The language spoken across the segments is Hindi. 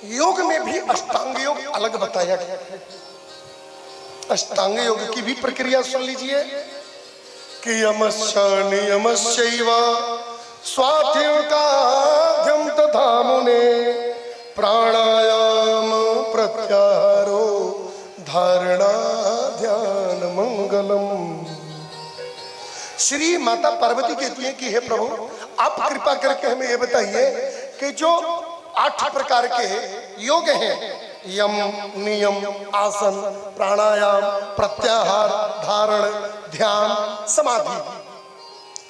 योग में भी अष्टांग योग अलग बताया गया है। अष्टांग योग की भी प्रक्रिया सुन लीजिए कि यमश्च नियमश्चैव स्वाध्यायोगाध्यं तथा मुने प्राणायाम प्रत्याहारो धारणा ध्यान मंगलम। श्री माता पार्वती कहती है कि हे प्रभु, आप कृपा करके हमें यह बताइए कि जो 8 प्रकार के योग हैं, यम, नियम, आसन, प्राणायाम, प्रत्याहार, धारण, ध्यान, समाधि,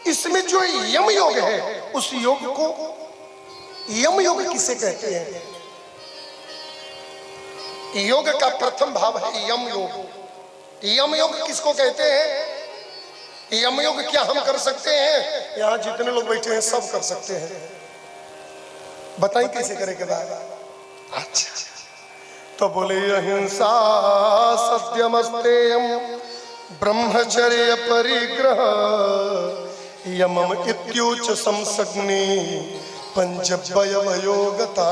इसमें जो यम योग है उस योग को यम योग किसे कहते हैं? योग का प्रथम भाव है यम योग। यम योग किसको कहते हैं? यम योग क्या हम कर सकते हैं? यहाँ जितने लोग बैठे हैं सब कर सकते हैं। बताइए कैसे करें के बाद? अच्छा, तो बोले अहिंसा सत्यमस्तेयम ब्रह्मचर्य परिग्रह यमम इत्युच्च संसग्नि पंचवयोगता।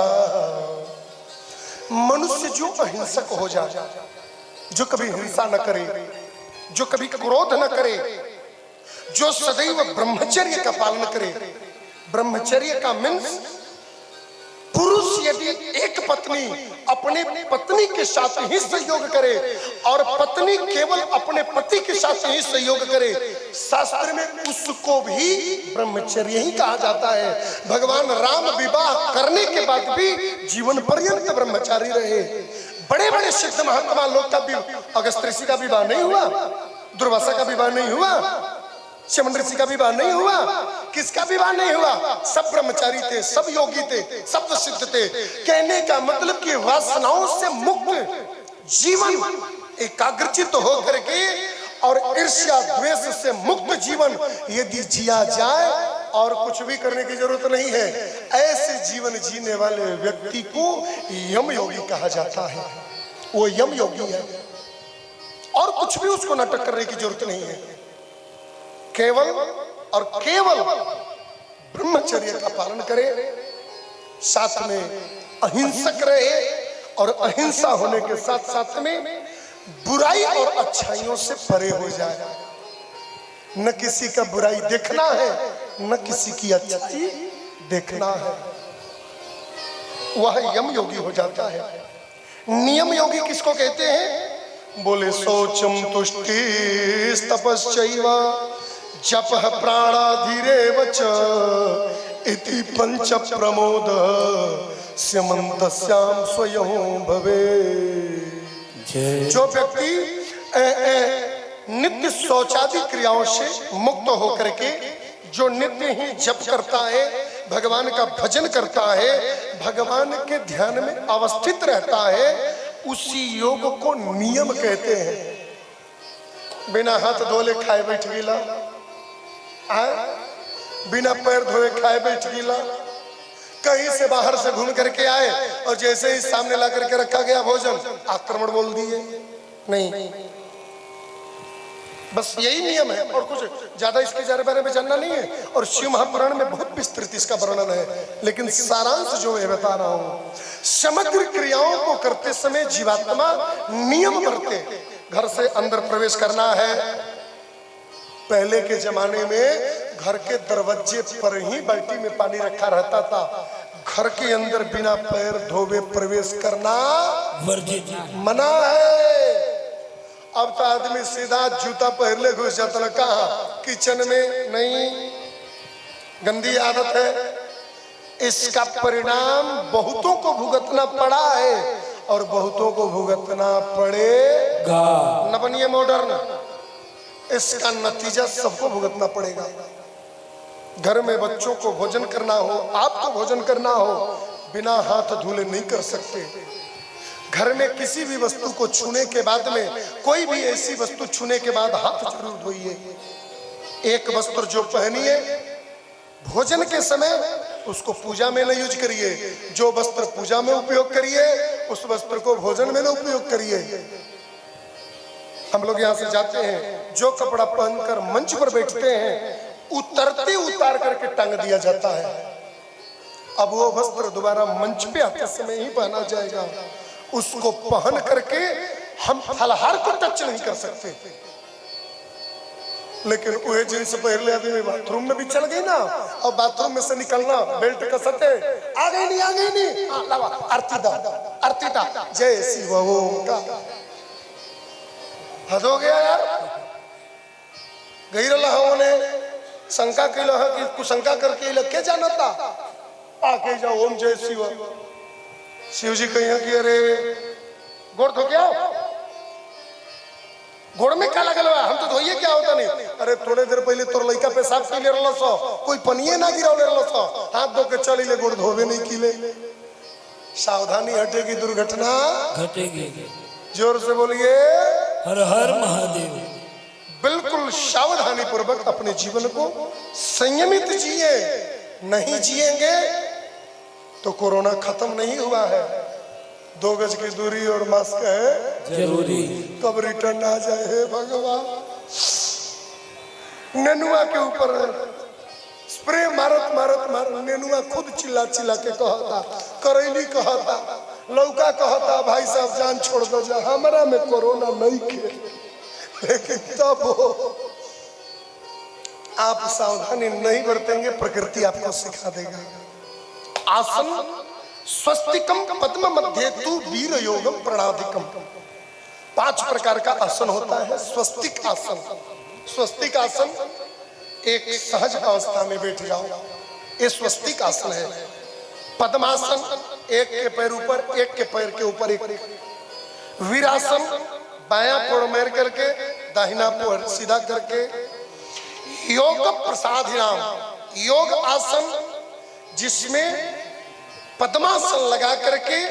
मनुष्य जो अहिंसक हो जाए, जो कभी हिंसा न करे, जो कभी क्रोध न करे, जो सदैव ब्रह्मचर्य का पालन करे। ब्रह्मचर्य का मीन्स पुरुष यदि एक पत्नी अपने पत्नी के साथ ही सहयोग करे और पत्नी केवल अपने पति के साथ ही सहयोग करे, शास्त्र में उसको भी ब्रह्मचर्य ही कहा जाता है। भगवान राम विवाह करने के बाद भी जीवन पर्यंत ब्रह्मचारी रहे। बड़े बड़े सिद्ध महात्मा लोग का भी, अगस्त्य ऋषि का विवाह नहीं हुआ, दुर्वासा का विवाह नहीं हुआ, शमन ऋषि का विवाह नहीं हुआ, किसका विवाह नहीं हुआ? सब ब्रह्मचारी थे, सब योगी थे, सब सिद्ध थे। कहने का मतलब कि वासनाओं से मुक्त जीवन, एकाग्रचित हो करके और ईर्ष्या द्वेष से मुक्त जीवन यदि जिया जाए और कुछ भी करने की जरूरत नहीं है, ऐसे जीवन जीने वाले व्यक्ति को यम योगी कहा जाता है। वो यम योगी है और कुछ भी उसको नाटक करने की जरूरत नहीं है। केवल और केवल ब्रह्मचर्य का पालन करे, साथ में अहिंसक रहे और अहिंसा होने के साथ साथ में बुराई और अच्छाइयों से परे हो जाए। न किसी का बुराई देखना है, न किसी की अच्छाई देखना है। वह यम योगी हो जाता है। नियम योगी किसको कहते हैं? बोले शौचम तुष्टि तपश्चैव जप प्राणाधिरेव च इति पंच प्रमोद स्यमन्तस्याम स्वयं भवे। जो व्यक्ति नित्य शौचादि क्रियाओं से मुक्त होकर के जो नित्य ही जप करता है, भगवान का भजन करता है, भगवान के ध्यान में अवस्थित रहता है, उसी योग को नियम कहते हैं। बिना हाथ धोले खाए बैठ गिला, बिना पैर धोए खाए बैठ गिला, कहीं से बाहर से घूम करके आए और जैसे ही सामने ला करके रखा गया भोजन, आक्रमण बोल दिए। नहीं, बस यही नियम है और कुछ ज्यादा इसके बारे में जानना नहीं है। और शिव महापुराण में बहुत विस्तृत इसका वर्णन है, लेकिन सारांश जो मैं बता रहा हूं, समग्र क्रियाओं को करते समय जीवात्मा नियम करते। घर से अंदर प्रवेश करना है। पहले के जमाने में घर के दरवाजे पर ही बाल्टी में पानी रखा रहता था। घर के अंदर बिना पैर धोवे प्रवेश करना मना है। अब तो आदमी सीधा जूता पहले घुस जाता है। कहा? किचन में। नहीं, गंदी आदत है। इसका परिणाम बहुतों को भुगतना पड़ा है और बहुतों को भुगतना पड़ेगा। न बनिए मॉडर्न, इसका नतीजा सबको भुगतना पड़ेगा। घर में बच्चों को भोजन करना हो, आपको भोजन करना हो, बिना हाथ धुले नहीं कर सकते। घर में किसी भी वस्तु को छूने के बाद में, कोई भी ऐसी वस्तु छूने के बाद हाथ जरूर धोइए। एक वस्त्र जो पहनिए भोजन के समय उसको पूजा में न यूज करिए। जो वस्त्र पूजा में उपयोग करिए उस वस्त्र को भोजन में न उपयोग करिए। हम लोग यहाँ से जाते हैं, जो कपड़ा पहनकर मंच पर बैठते हैं, उतरते उतार करके टांग दिया जाता है। अब वो वस्त्र दोबारा मंच पे आते समय ही पहना जाएगा। उसको पहन करके हम फलहार को टच नहीं कर सकते। लेकिन वह जींस पहन ले आदमी बाथरूम में भी चल गई ना, और बाथरूम में से निकलना बेल्ट कसते आ गई नहीं, आ गई नहीं, आरती दा, आरती दा, जय शिव ओम का हद हो गया यार। गई रहा ने शंका कैल कि कुशंका करके लगे जाना था, आके जाओ ओम जय शिव। शिव जी कहिए कि अरे गोड़ धो क्या, गोड़ में क्या लगल बा, हम तो धोइए क्या होता नहीं। अरे थोड़े देर पहले तोर लड़का पेशाब पी ले रहा सो, कोई पनिए ना गिरा ले रहा सो, हाथ धो के चली ले, गोड़ धोबे नहीं किले। सावधानी हटेगी दुर्घटना घटेगी। जोर से बोलिए हर हर महादेव। बिल्कुल सावधानी पूर्वक अपने जीवन को संयमित जिए। नहीं जिएंगे तो कोरोना खत्म नहीं हुआ है। 2 गज की दूरी और मास्क है जरूरी। कब रिटर्न आ जाए हे भगवान। नेनुआ के ऊपर स्प्रे मारत मारत मारत नेनुआ खुद चिल्ला चिल्ला के कहता, करैली कहता, लौका कहता, भाई साहब जान छोड़ दो जा, हमारा में कोरोना नहीं खे। लेकिन तब आप सावधानी नहीं बरतेंगे, प्रकृति आपको सिखा देगा। आसन स्वस्तिकम पद्म मध्येतु वीर योगम प्रणाधिकम। 5 प्रकार का आसन होता है। स्वस्तिक आसन, स्वस्तिक आसन एक सहज अवस्था में बैठ जाओ, ये स्वस्तिक आसन है। पद्मासन एक के पैर ऊपर, एक के पैर के ऊपर एक। वीरासन बायां पैर मेर करके, दाहिना पैर सीधा करके। योग प्रसादिनाम योग आसन, जिसमें पद्मासन लगा करके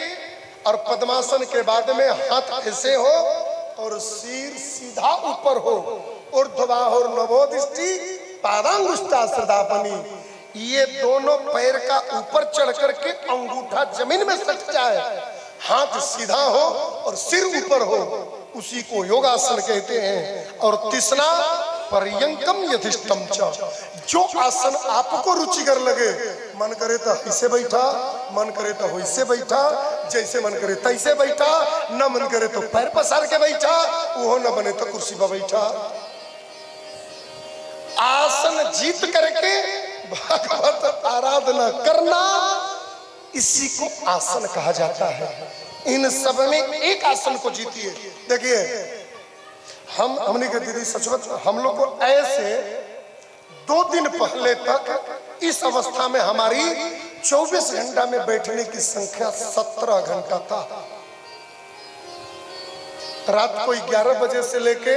और पद्मासन के बाद में हाथ ऐसे हो और सिर सीधा ऊपर हो, ऊर्ध्वबाहुर नभोदृष्टि पादांगुष्ठा श्रद्धापनी। ये दोनों पैर का ऊपर चढ़ करके अंगूठा जमीन में सट जाए, हाथ सीधा हो और सिर ऊपर हो, उसी को योगासन कहते हैं। और तीसरा पर्यंकम यथिष्ठम च, जो आसन आपको रुचिकर लगे, मन करे तो ऐसे बैठा, मन करे तो वैसे बैठा, जैसे मन करे तैसे बैठा, न मन करे तो पैर पसार के बैठा, वो न बने तो कुर्सी पर बैठा। आसन जीत करके भगवत आराधना करना, इसी को आसन कहा जाता है। इन सब में एक आसन को जीतिए। देखिए हमने कहा दीदी सचवच हम लोग को ऐसे 2 दिन पहले तक इस अवस्था में हमारी 24 घंटा में बैठने की संख्या 17 घंटा था। रात को 11 बजे से लेके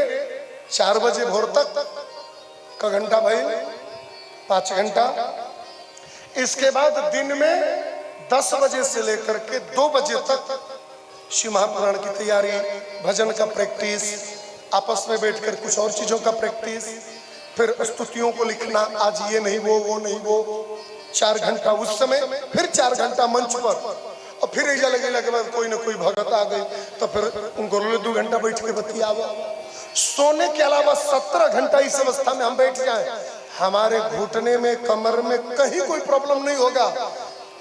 4 बजे भोर तक का घंटा भाई 5 घंटा। इसके बाद दिन में 10 बजे से लेकर के 2 बजे तक शिव महापुराण की तैयारी, भजन का प्रैक्टिस, आपस में बैठकर कुछ और चीजों का प्रैक्टिस, फिर स्तुतियों को लिखना, आज ये नहीं वो नहीं वो। 4 घंटा उस समय, फिर 4 घंटा मंच पर, और फिर ऐसा लगेगा कि कोई ना कोई भगत आ गई तो फिर उनको 2 घंटा बैठ के बतियावा। सोने के अलावा 17 घंटा इस अवस्था में हम बैठ जाएं, हमारे घुटने में, कमर में कहीं कोई प्रॉब्लम नहीं होगा।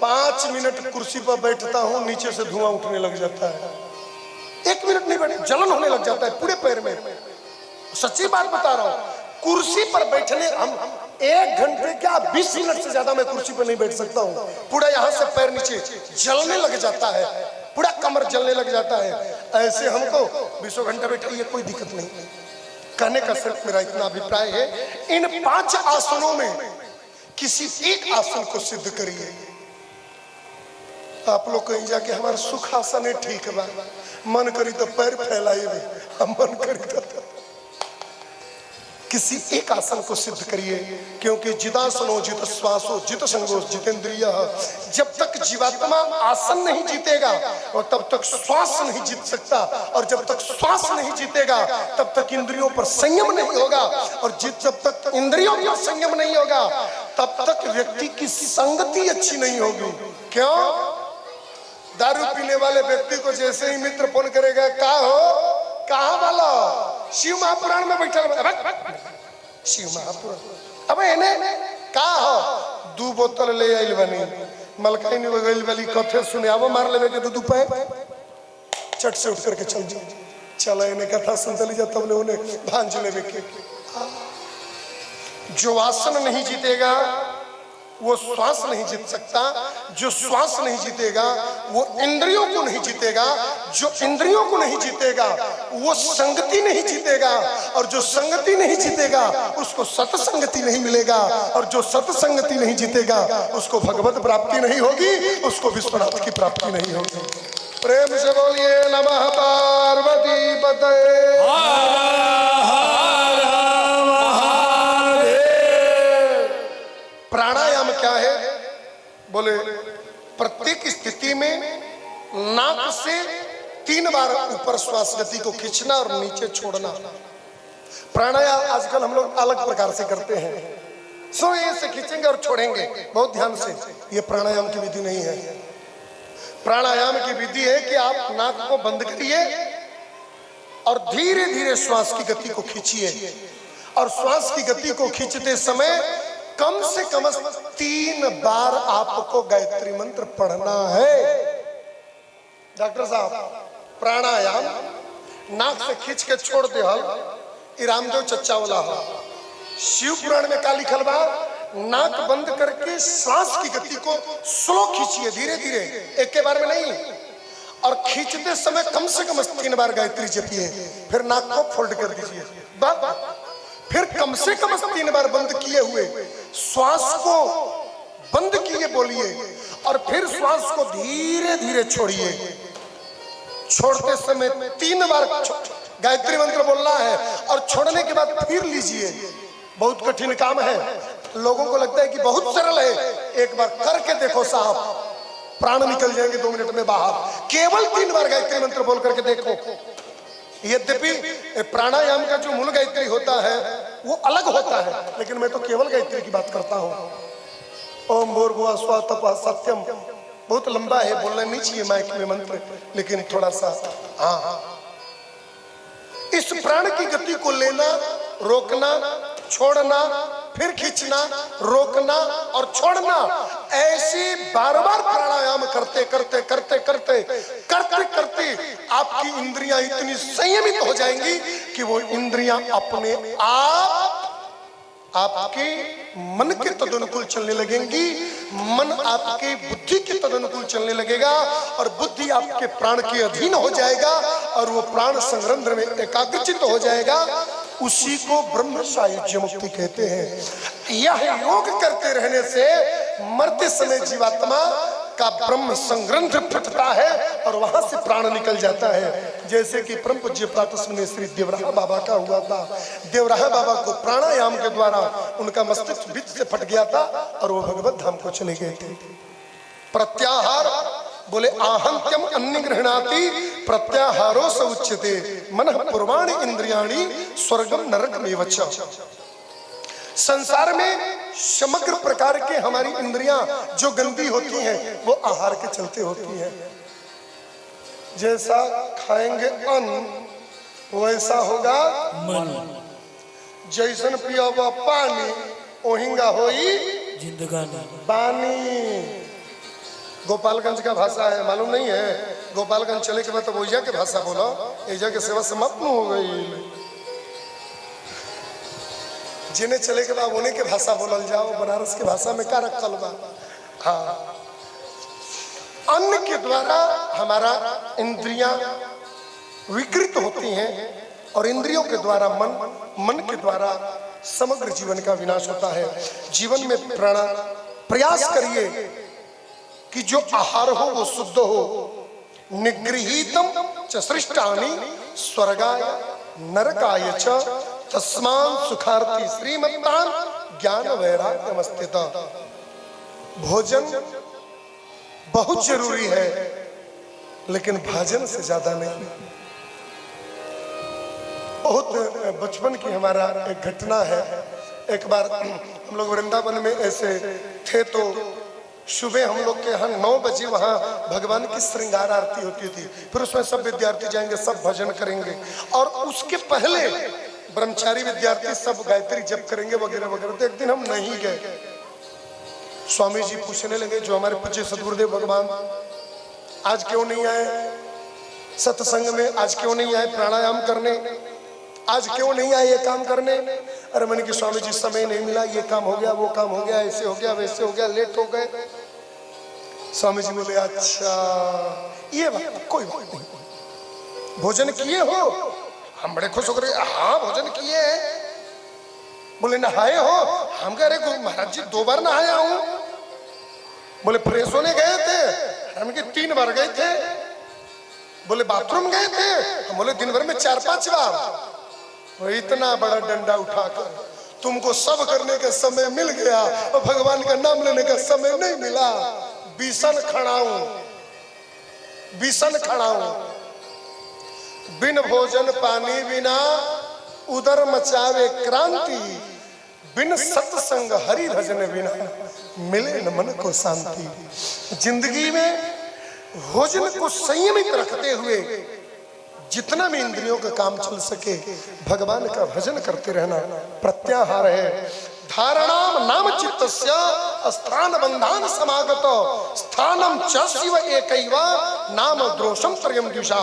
5 मिनट कुर्सी पर बैठता हूं, नीचे से धुआं उठने लग जाता है। 1 मिनट नहीं बैठे, जलन होने लग जाता है पूरे पैर में। सच्ची बात बता रहा हूं, कुर्सी पर बैठने हम 1 घंटे क्या 20 मिनट से ज्यादा मैं कुर्सी पर नहीं बैठ सकता हूँ। पूरा यहाँ से पैर नीचे जलने लग जाता है, पूरा कमर जलने लग जाता है। ऐसे हमको 20 घंटा बैठाइए, कोई दिक्कत नहीं। कहने का सिर्फ मेरा इतना अभिप्राय है, इन 5 आसनों में किसी एक आसन को सिद्ध करिए। आप लोग कहीं जाके हमारा सुख आसन है, ठीक बा, मन करी तो पैर फैलाइए, हम मन करी तो किसी एक आसन को सिद्ध करिए। क्योंकि जितासनो जित श्वासो जित संगो जितेंद्रिय, जब तक जीवात्मा आसन नहीं जीतेगा और तब तक श्वास नहीं जीत सकता, और जब तक श्वास नहीं जीतेगा तब तक इंद्रियों पर संयम नहीं होगा, और जब तक इंद्रियों पर संयम नहीं होगा तब तक व्यक्ति की संगति अच्छी नहीं होगी। क्यों? दारू पीने वाले व्यक्ति को जैसे ही मित्र फोन करेगा, का हो कहाँ वाला, शिव महापुराण में बैठा, शिव महापुराण, अब इन्हें का हो 2 बोतल ले आइल बनी, मलकाई ने बगल वाली कथे सुने आवो मार लेवे के दू पैर चट से उठ करके चल जाओ। चला इन्हें कथा सुनते ली जाता बोले उन्हें भांज लेवे के। जो आसन नहीं जीतेगा वो श्वास नहीं जीत सकता, जो श्वास नहीं जीतेगा वो इंद्रियों को नहीं जीतेगा, जो इंद्रियों को नहीं जीतेगा वो संगति नहीं जीतेगा, और जो संगति नहीं जीतेगा उसको सत्संगति नहीं मिलेगा, और जो सत्संगति नहीं जीतेगा उसको भगवत प्राप्ति नहीं होगी, उसको विश्वनाथ की प्राप्ति नहीं होगी। प्रेम से बोलिए नमः पार्वती पते। प्राणायाम क्या है? बोले प्रत्येक स्थिति में नाक से 3 बार ऊपर श्वास गति को खींचना और नीचे छोड़ना। प्राणायाम आजकल हम लोग अलग प्रकार से करते हैं, सो ऐसे खींचेंगे और छोड़ेंगे, बहुत ध्यान से। ये प्राणायाम की विधि नहीं है। प्राणायाम की विधि है कि आप नाक को बंद करिए और धीरे धीरे श्वास की गति को खींचिए, और श्वास की गति को खींचते समय कम से कम 3 बार आपको गायत्री मंत्र पढ़ना है। डॉक्टर साहब प्राणायाम नाक से खींच के छोड़ दे हल, रामदेव चच्चा वाला हो। शिव पुराण में का लिखल बा? नाक बंद करके श्वास की गति को स्लो खींचिए, धीरे धीरे, एक के बार में नहीं, और खींचते समय कम से कम 3 बार गायत्री जपिए, फिर नाक को फोल्ड कर दीजिए। फिर कम से कम 3 बार बंद किए हुए श्वास को बंद किए बोलिए, और फिर श्वास को धीरे धीरे छोड़िए। छोड़ते समय 3 बार गायत्री मंत्र बोलना है, और छोड़ने के बाद फिर लीजिए। बहुत कठिन काम है, लोगों को लगता है कि बहुत सरल है। एक बार करके देखो साहब, प्राण निकल जाएंगे 2 मिनट में बाहर। केवल 3 बार गायत्री मंत्र बोल करके देखो। यद्यपि प्राणायाम का जो मूल गायत्री होता है वो अलग होता है, लेकिन मैं तो केवल गायत्री की बात करता हूँ। ओम भूर्भुवः स्वः तपः सत्यम, बहुत लंबा है, बोलना नहीं चाहिए माइक में मंत्र, लेकिन थोड़ा सा। हाँ, इस प्राण की गति को लेना, रोकना, छोड़ना, फिर खींचना, रोकना और छोड़ना, ऐसे बार बार प्राणायाम करते करते करते करते करते करते आपकी इंद्रियां इतनी संयमित हो जाएंगी कि वो इंद्रियां अपने आप आपके मन के तदनुकूल चलने लगेंगी, मन आपके बुद्धि के तदनुकूल चलने लगेगा, और बुद्धि आपके प्राण के अधीन हो जाएगा, और वो प्राण संरंध्र में एकाग्रचित हो जाएगा। उसी को ब्रह्म सायुज्य मुक्ति कहते हैं। यह योग करते रहने से मरते समय जीवात्मा का ब्रह्म संग्रंथ फटता है और वहां से प्राण निकल जाता है। जैसे कि परम पूज्य प्रातः में श्री देवराहा बाबा का हुआ था। देवराहा बाबा को प्राणायाम के द्वारा उनका मस्तिष्क बीच से फट गया था और वो भगवत धाम को चले गए थे। प्रत्याहार बोले आहंत्यम अन्निगृह्णाति प्रत्याहारो स उच्यते मनः पूर्वाणि इंद्रियाणि स्वर्गम नरकमेव च। संसार में समग्र प्रकार के हमारी इंद्रियां जो गंदी होती हैं वो आहार के चलते होती हैं। जैसा खाएंगे अन्न वैसा होगा मन, जैसन पियावा पानी ओहिंगा होई जिंदगानी। पानी गोपालगंज का भाषा है, मालूम नहीं है? गोपालगंज चले के बाद तो ओइजा के भाषा बोलो, एजा के सेवा समाप्त हो गई। जिन्हें चले के बाद उन्हीं के भाषा बोलल जाओ, बनारस के भाषा में क्या रखल बा। हाँ, अन्न के द्वारा हमारा इंद्रियां विकृत होती हैं और इंद्रियों के द्वारा मन, मन के द्वारा समग्र जीवन का विनाश होता है। जीवन में प्रयास करिए कि जो आहार हो वो शुद्ध हो। निगृहीतम च सृष्टानि स्वर्गाय नरकाय च तस्मान् सुखार्थी श्रीमतान् ज्ञान वैराग्यमस्तिता। भोजन बहुत जरूरी है, लेकिन भजन से ज्यादा नहीं। बहुत बचपन की हमारा एक घटना है। एक बार हम लोग वृंदावन में ऐसे थे तो सुबह हम लोग के यहाँ 9 बजे वहाँ भगवान की श्रृंगार आरती होती थी। फिर उसमें सब विद्यार्थी जाएंगे, सब भजन करेंगे, और उसके पहले ब्रह्मचारी विद्यार्थी सब गायत्री जप करेंगे वगैरह वगैरह। तो एक दिन हम नहीं गए। स्वामी जी पूछने लगे, जो हमारे पूज्य सदगुरुदेव भगवान आज क्यों नहीं आए सत्संग में, आज क्यों नहीं आए प्राणायाम करने, आज क्यों नहीं आए ये काम करने? अरे मैंने कि स्वामी जी समय नहीं मिला, ये काम हो गया, वो काम हो गया, ऐसे हो गया, वैसे हो गया, लेट हो गए। स्वामी जी बोले अच्छा ये बात, कोई बात नहीं। भोजन किए हो? हम बड़े खुश होकर हाँ भोजन किए हैं। बोले नहाए हो? हम कह रहे महाराज जी 2 बार नहाया हूं। बोले फ्रेश होने गए थे? हम कि 3 बार गए थे। बोले बाथरूम गए थे? हम बोले दिन भर में 4-5 बार। वो इतना बड़ा डंडा उठाकर तुमको सब करने का समय मिल गया और भगवान का नाम लेने का समय नहीं मिला। बीसन खड़ाऊं, बीसन खड़ाऊं, बिन भोजन पानी बिना उदर मचावे क्रांति, बिन सत्संग हरि भजन बिना मिले न मन को शांति। जिंदगी में भोजन को संयमित रखते हुए जितना भी इंद्रियों का काम चल सके भगवान का भजन करते रहना प्रत्याहार है। धारणाम नाम चित्तस्य स्थान बंधान समागतो स्थानम च शिव एकैवा नाम द्रोषम त्रयम दिशा।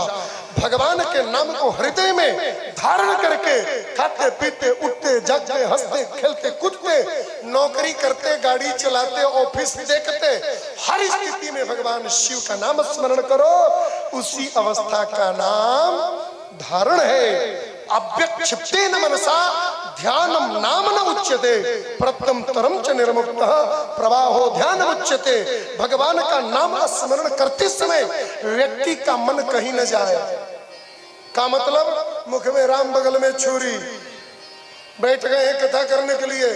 भगवान के नाम को हृदय में धारण करके खाते पीते उठते जागते हंसते खेलते कूदते नौकरी करते गाड़ी चलाते ऑफिस देखते हर स्थिति में भगवान शिव का नाम स्मरण करो, उसी अवस्था का नाम धारण है। अव्यक्षिप्तेन मनसा ध्यानम नाम न उच्यते प्रत्यम तरम च निर्मुक्तः प्रवाहो ध्यान उच्यते। भगवान का नाम स्मरण करते समय व्यक्ति का मन कहीं न जाए। का मतलब मुख में राम बगल में छुरी, बैठ गए कथा करने के लिए,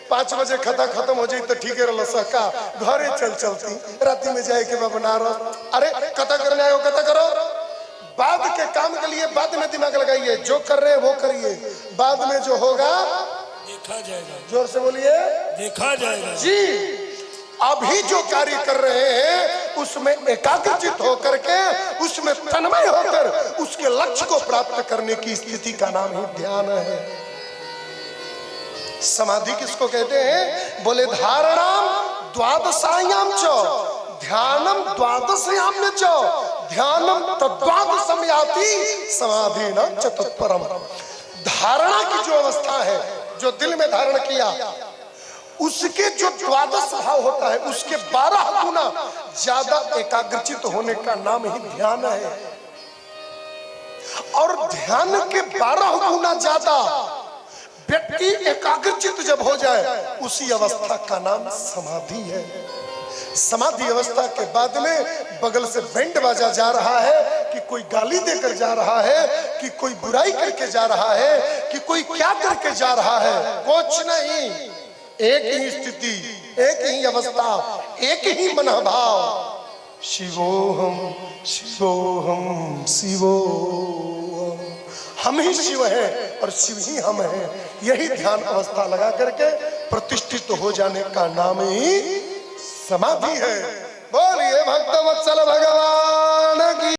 5 बजे कथा खत्म हो जाए तो ठीक है सका घरे चलती राती में जाए के बनारस। अरे कथा करने आयो कथा करो, बाद के काम के लिए बाद में दिमाग लगाइए, जो कर रहे हैं वो करिए, बाद में जो होगा देखा जाएगा। जोर से बोलिए देखा जाएगा जी। अभी जो कार्य कर रहे हैं उसमें एकाग्रचित होकर के उसमें तन्मय होकर उसके लक्ष्य को प्राप्त करने की स्थिति का नाम ही ध्यान है। समाधि किसको कहते हैं? बोले धारणाम द्वादशायाम च ध्यानम द्वादशयाम च ध्यानम तद्वादशम याति समाधि न चतुत्परम। धारणा की जो अवस्था है, जो दिल में धारण किया, उसके जो द्वादश भाव होता है उसके 12 गुना ज्यादा एकाग्रचित होने का नाम ही ध्यान है। और ध्यान के 12 गुना ज्यादा व्यक्ति एकाग्रचित जब हो जाए उसी अवस्था का नाम समाधि है। समाधि अवस्था के बाद में बगल से बैंड बाजा जा रहा है कि कोई गाली देकर जा रहा है, कि कोई बुराई करके जा रहा है, कि कोई क्या करके जा रहा है, कुछ नहीं। एक ही स्थिति, एक ही अवस्था, एक ही मनोभाव, शिवोहम शिवोहम शिवोहम। हम ही शिव हैं और शिव ही हम हैं। यही ध्यान अवस्था लगा करके प्रतिष्ठित हो जाने का नाम ही समाधि है। बोलिए भक्त वत्सल भगवान की।